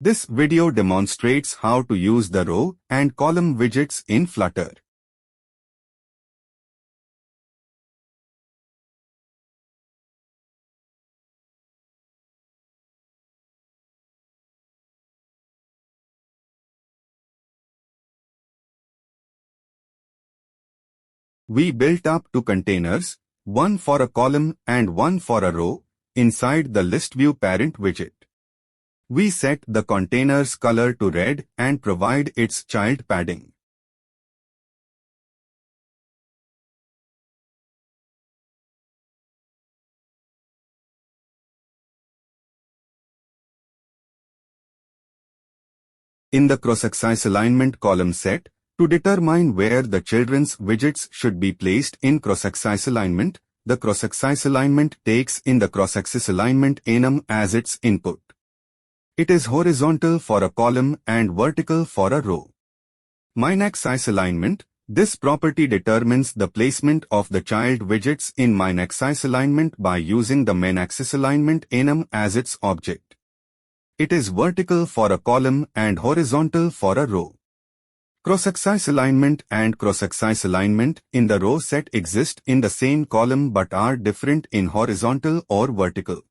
This video demonstrates how to use the row and column widgets in Flutter. We built up two containers, one for a column and one for a row, inside the list view parent widget. We set the container's color to red and provide its child padding. In the cross-axis alignment column set, to determine where the children's widgets should be placed in cross-axis alignment, the cross-axis alignment takes in the cross-axis alignment enum as its input. It is horizontal for a column and vertical for a row. Min-axis alignment, this property determines the placement of the child widgets in min-axis alignment by using the min-axis alignment enum as its object. It is vertical for a column and horizontal for a row. Cross-axis alignment and cross-axis alignment in the row set exist in the same column but are different in horizontal or vertical.